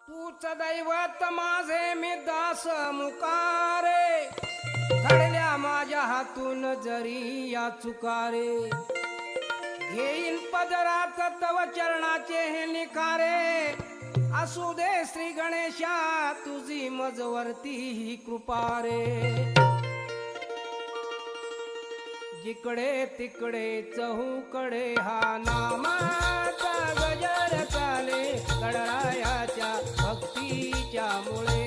तूच दैवत माझे मी दास मुकारे, घडल्या माझ्या हातून जरी या चुकारे. घेईन पदरात तव चरणाचे हे निखारे, असू दे श्री गणेशा तुझी मजवरती ही कृपा रे. जिकडे तिकडे चहूकडे हा नामाचा गजर चाले, गणरायाच्या भक्तीच्या मुळे.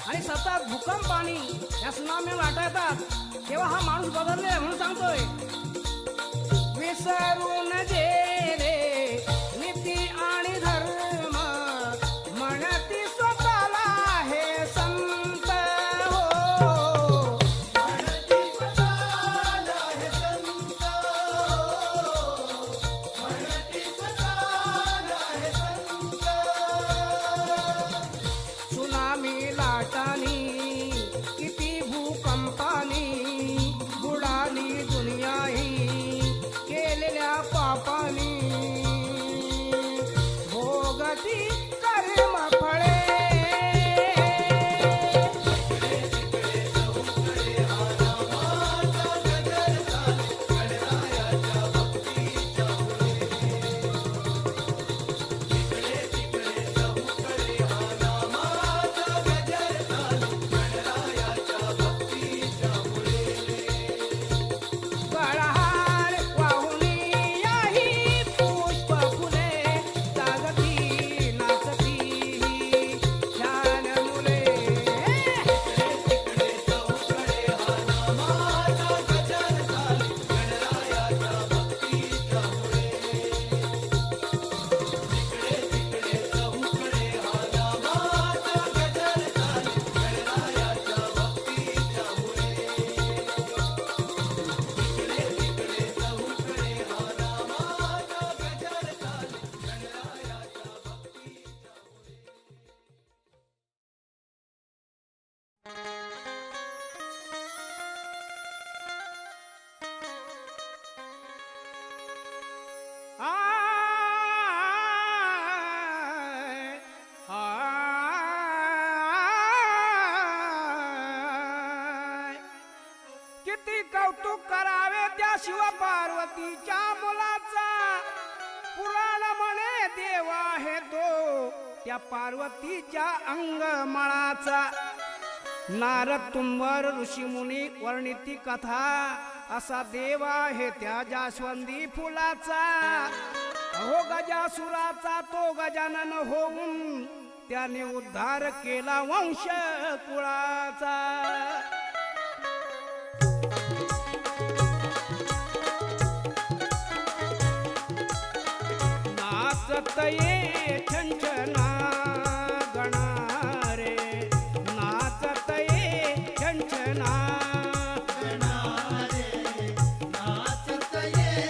आणि सतत भूकंप आणि या सुनामी लाटा येतात तेव्हा हा माणूस बदलले म्हणून सांगतोय. विसरून गेले नीती आणि धर्म, म्हणती स्वतःला हे संत हो. म्हणती स्वतःला हे संत, म्हणती स्वतःला हे संत. सुनामी लाटानी किती भूकंपानी बुडाली दुनिया ही केलेल्या पापानी, भोगती कर्म फळे. किती कौतुक करावे त्या शिव पार्वतीच्या मुलाचा, पुराण म्हणे देव आहे तो त्या पार्वतीच्या अंगमळाचा. नारद तुंबर ऋषीमुनी वर्णिती कथा, असा देव आहे त्या जास्वंदी फुलाचा. अहो गजासुराचा तो गजानन होऊन त्याने उद्धार केला वंश कुळाचा. नाचत ये छंछना गणा रे, नाचत ये छंछना गणा रे, नाचत ये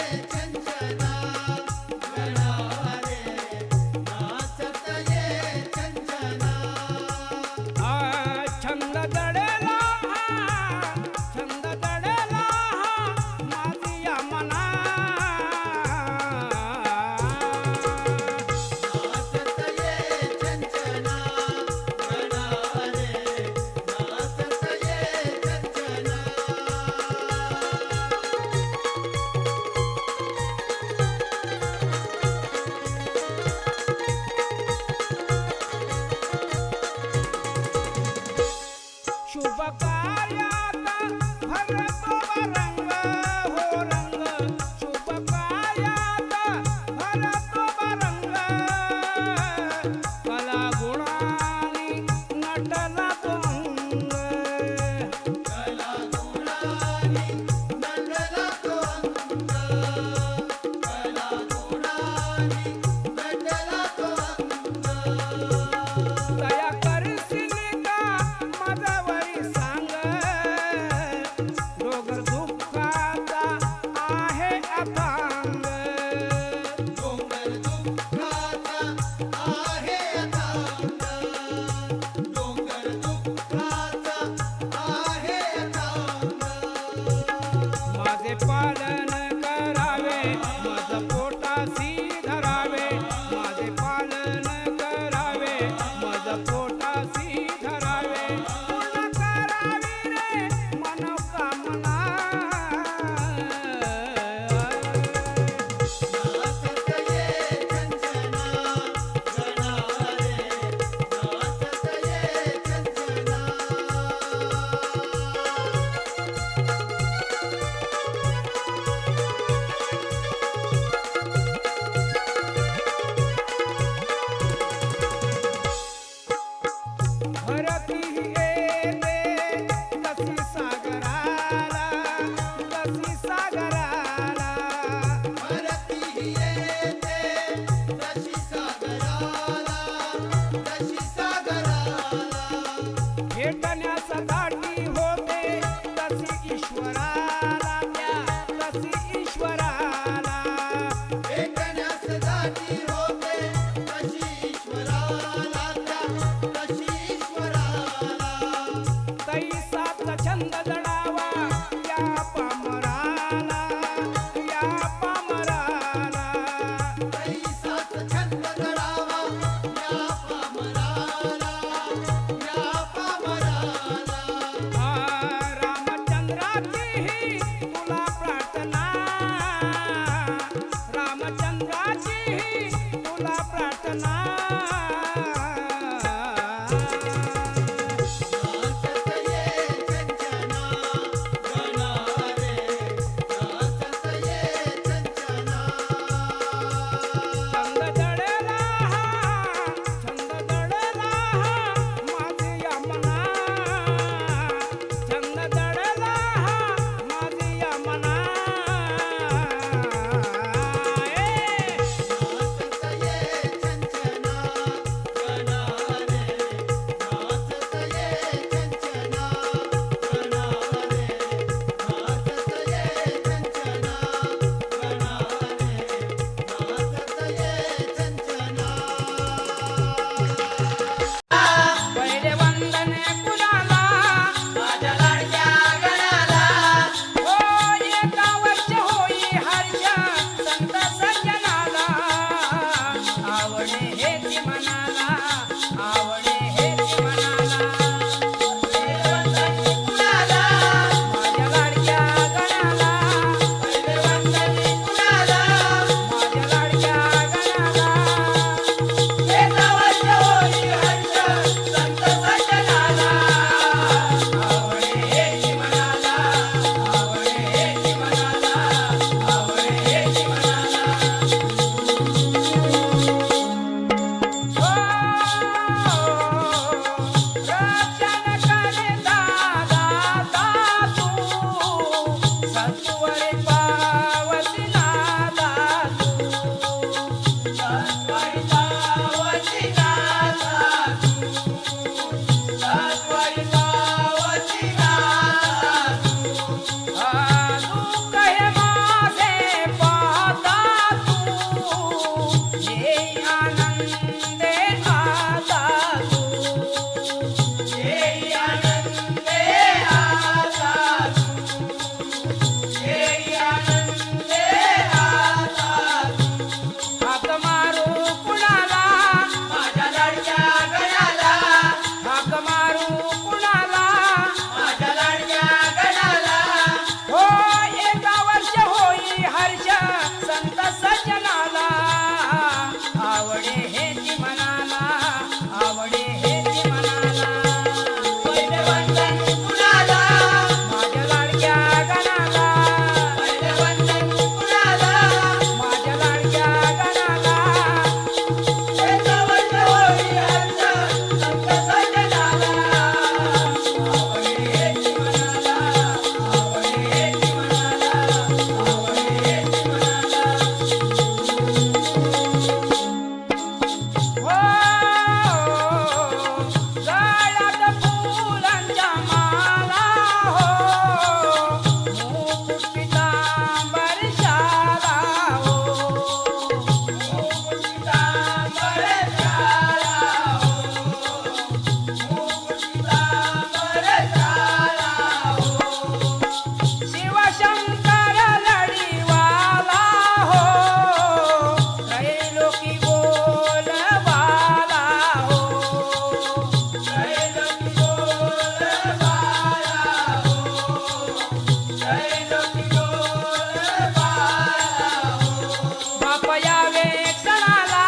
बाप यावे सणाला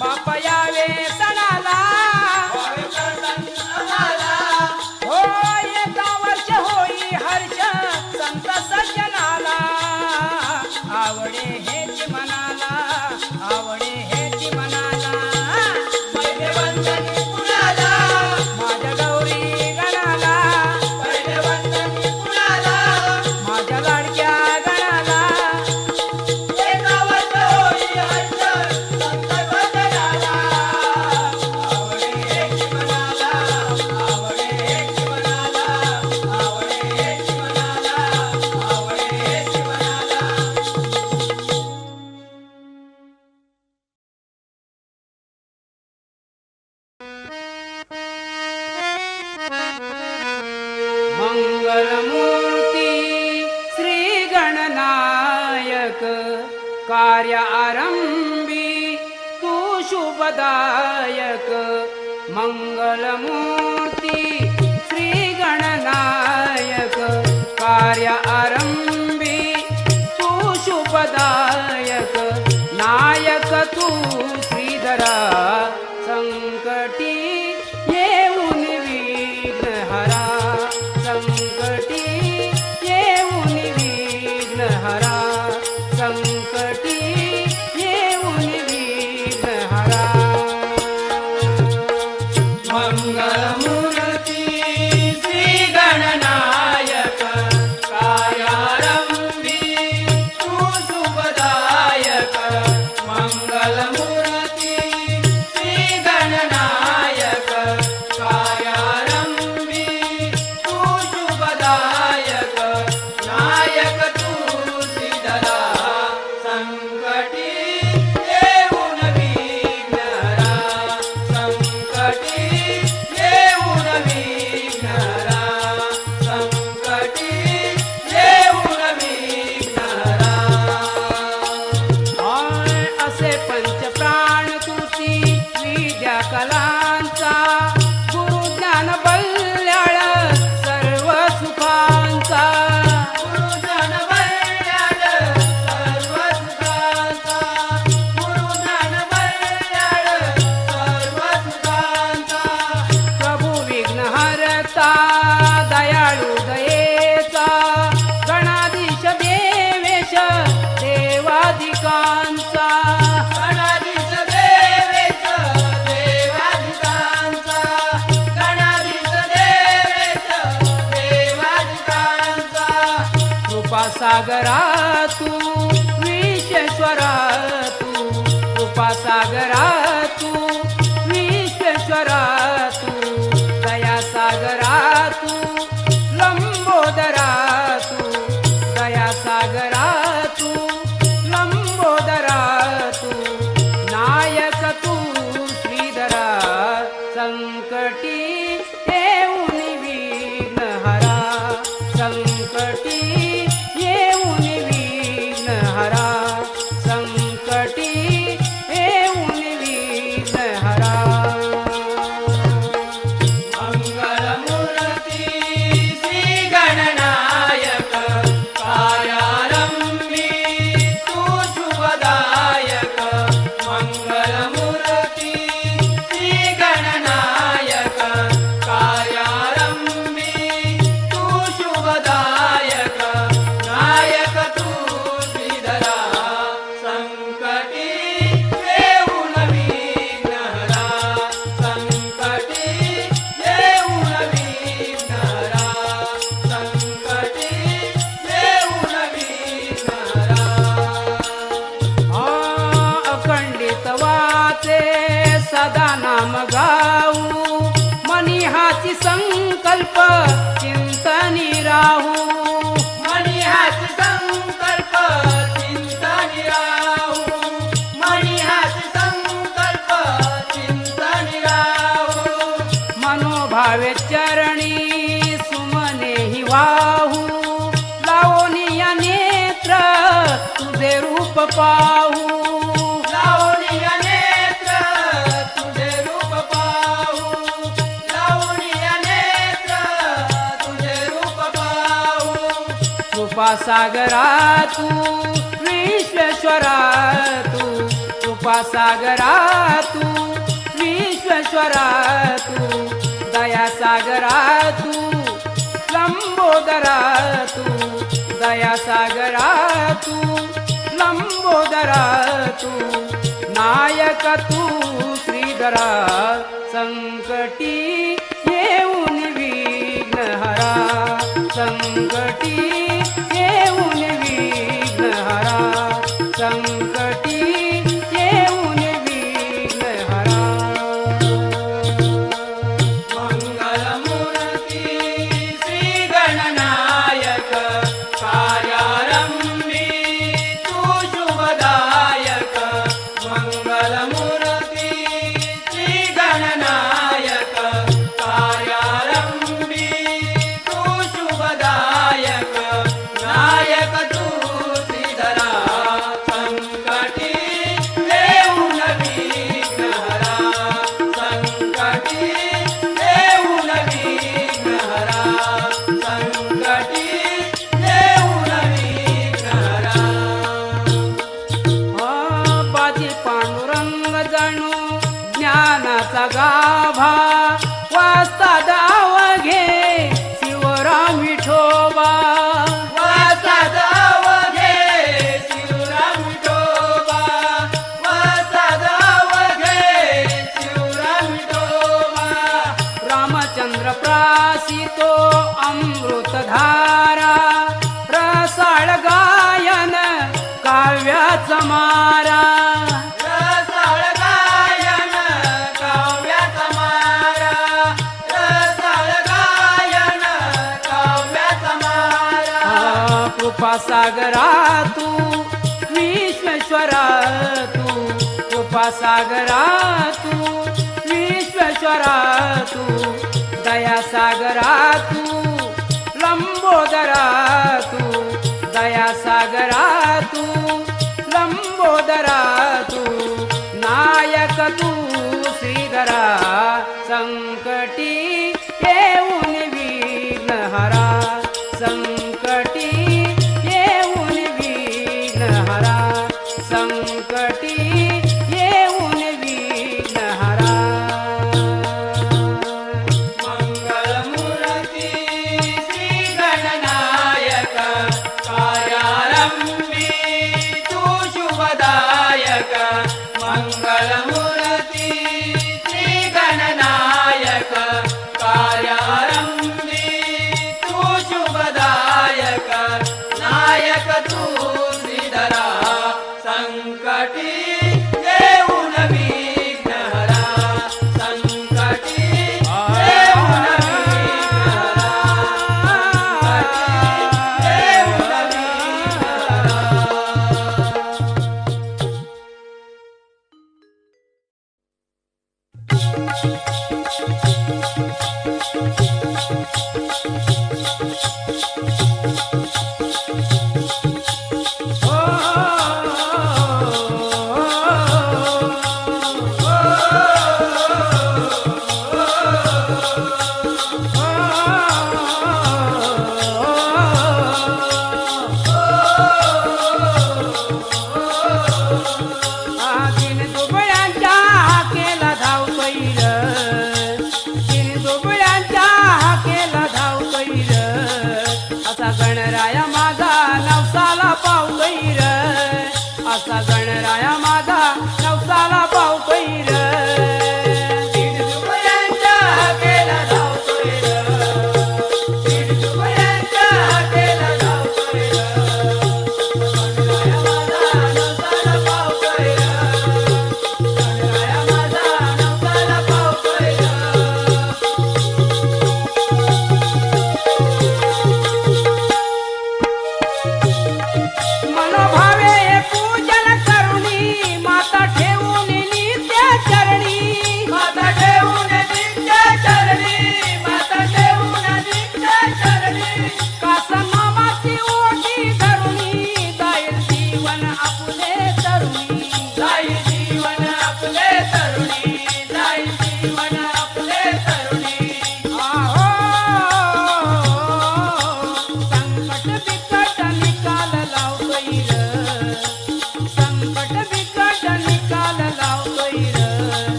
बाप यावे सणाला हो एका वर्ष होई हर्ष संत सज्जनाला आवडे हेच मनाला आवडे हेच मनाला माझ्या गौरी गणाला माझ्या लाडक्या गणाला मंगलमूर्ती श्री गणनायक कार्य आरंभी तू शुभदायक मंगलमूर्ती श्री गणनायक कार्य आरंभी तू शुभदायक नायक तू श्रीधरा संकटी येऊन विघ्न हरा संकटी येऊन विघ्न हरा संकटी येऊन विघ्न हरा मंगलमूर्ती श्री गणनायक कार्यारंभी तू शुभदायक मंगलमूर्ती श्री गणनायक कार्यारंभी तू शुभदायक नायक तू श्रीधरा संकटी येऊन विघ्न हरा संकटी येऊन विघ्न हरा संकटी येऊन विघ्न हरा असे पंचप्राण तुती विद्या कलांचा गुरु ज्ञान बल्याळ सर्व सुखांचा गुरु ज्ञान बल्याळ सर्व सुखांचा गुरु ज्ञान बल्याळ सर्व सुखांचा प्रभू विघ्न हरता दयाळू दयेचा गणाधीश देवेश देवाधिकांचा गणाधीश देवेश देवाधिकांचा गणाधीश देवेश देवाधिकांचा कृपा सागरा तू विश्वेश्वरा तू कृपा सागरा तू विश्वेश्वरा तू दया सागरा तू लंबोदरा तू दया सागरा तू लंबोदरा तू नायक तू श्रीधरा संकटी येऊन विघ्न हरा संकटी येऊन विघ्न हरा संकटी येऊन विघ्न हरा मंगलमूर्ती श्री गणनायक कार्यारंभी तू शुभदायक मंगलमूर्ती श्री गणनायक कार्यारंभी तू शुभदायक नायक तू श्रीधरा संकटी येऊन विघ्न हरा संकटी येऊन विघ्न हरा संकटी येऊन विघ्न हरा अखंडित वाचे सदा नाम गाऊ मनी हाची संकल्प चिंतनी राहू मनी हाची संकल्प चिंतनी राहू मनी हाची संकल्प चिंतनी राहू मनोभावे चरणी सुमने ही वाहू लावनिया नेत्र तुझे रूप पाहू लावनिया नेत्र तुझे रूप पाहू लावनिया नेत्र तुझे रूप पाहू कृपा कृपासागरा तू विश्वेश्वरा तू कृपासागरा तू विश्वेश्वरा तू दयासागरा तू लंबोदरा तू दयासागरा तू लंबोदरा तू नायक तू श्रीधरा संकटी येऊन विघ्नहरा संकटी येऊन विघ्नहरा संकटी येऊन विघ्नहरा मंगलमूर्ती श्री गणनायक कार्यारंभी तू शुभदायक मंगलमूर्ती श्री गणनायक कार्यारंभी तू शुभदायक नायक तू श्रीधरा संकटी येऊन विघ्नहरा संकटी येऊन विघ्नहरा संकटी येऊन विघ्नहरा बाजी पांडुरंग जणू ज्ञानाचा गाभा वाजता दाव घे शिवराम विठोबा वाचा दाव घे शिवराम विठोबा वाचा दाव घे शिवराम विठोबा रामचंद्र प्रासितो अमृतधारा रसाळ गायन काव्याचा मारा रसाळ गायन काव्याचा मारा रसाळ गायन काव्याचा मारा कृपासागरा तू विश्वेश्वरा तू कृपासागरा तू विश्वेश्वरा तू दयासागरा तू लंबोदरा तू दयासागरा तू लंबोदरा तू नायक तू श्रीधरा संकटी येऊन विघ्नहरा संकटी येऊन विघ्नहरा संकटी येऊन विघ्नहरा मंगलमूर्ती श्री गणनायक कार्यारंभी तू शुभदायक मंगलमूर्ती श्री गणनायक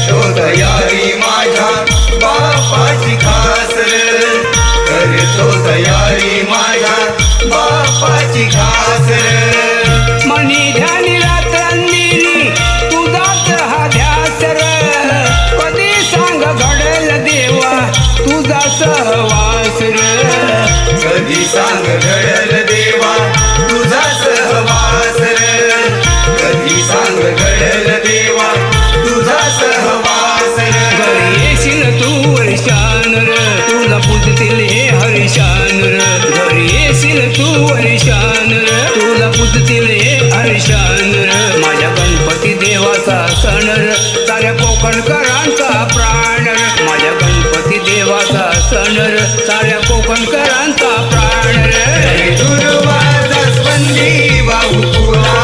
करतो तयारी माझ्या बापाची खास रे, करतो तयारी माझ्या बापाची खास रे. मनी ध्यानी रात्रंदिनी तुझाच हा ध्यास र, कधी सांग घडेल देवा तुझा सहवास र. कधी सांग घडल देवा तुझा सहवास रे, कधी सांग घडल देवा तुझा सहवास रे. घरी येशील तू वर्षान र, तुला पूजतील हे हरिशान र. घरी येशील तू वर्षान र, तुला पूजतील हे हरिशान र. माझ्या गणपती देवाचा सण र, साऱ्या कोकणकरांचा प्राण र. माझ्या गणपती देवाचा सण र, साऱ्या कोकणकरांचा प्राण र. दुर्वा जास्वंदी वाहू तुला,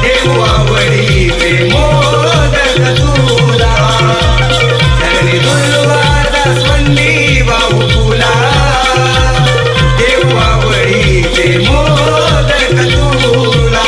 देव आवडीचे मोदक तुला. धरणी दुर्वा जास्वंदी वाहू तुला, देव आवडीचे मोदक तुला.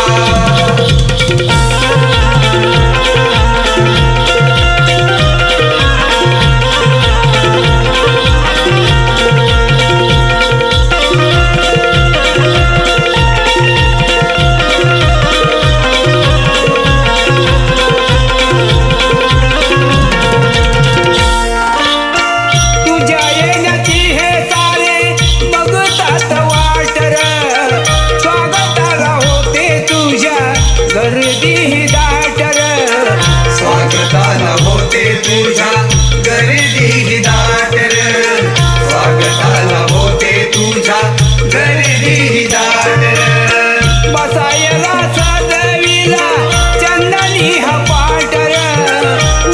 तुझ्या येण्याची हे सारे बघतात वाट र, स्वागताला होते तुझ्या गर्दी ही दाट र. स्वागताला होते तुझ्या गर्दी दाट रे, स्वागताला होते तुझ्या गर्दी दाट रे. बसायला सजविला चंदनी हा पाट र,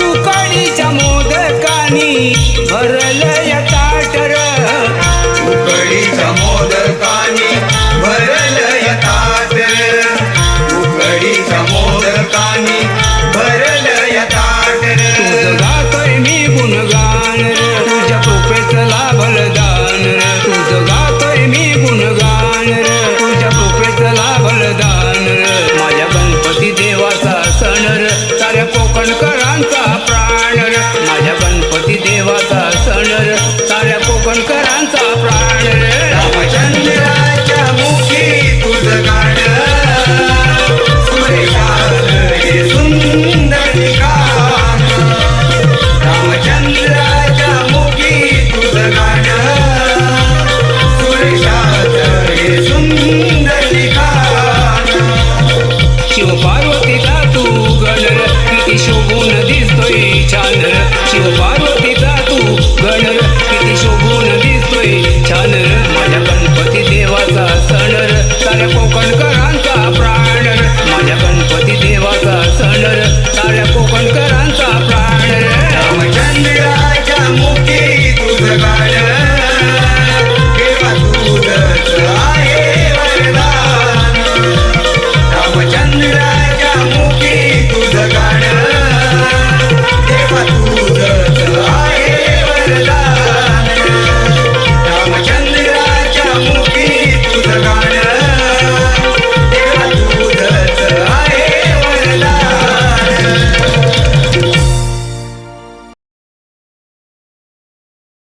उकडीच्या मोदकानी भरलंय ताट र. उकडीच्या मोदकानी भरलंय ताट रे, उकडीच्या मोदकानी भरलंय ताट रे. तुझं गातोय मी गुणगान र, तुझ्या कृपेचं लाभल दान र. तुझं गातोय मी गुणगान र, तुझ्या कृपेचं लाभल दान र. माझ्या गणपती देवाचा सण र, साऱ्या कोकणकरांचा प्राण र. माझ्या गणपती देवाचा सण र, साऱ्या कोकणकरांचा प्राण र. रामचंद्राच्या मुखी तुझं गाणं, सुरेशाल हे सुंदर ठिकाण. रामचंद्राच्या मुखी तुझं गाणं, सुरेशाल हे सुंदर ठिकाण. शिव पार्वतीचा तू गण र, किती शोभून दिसतोय छान र. शिव पार्वती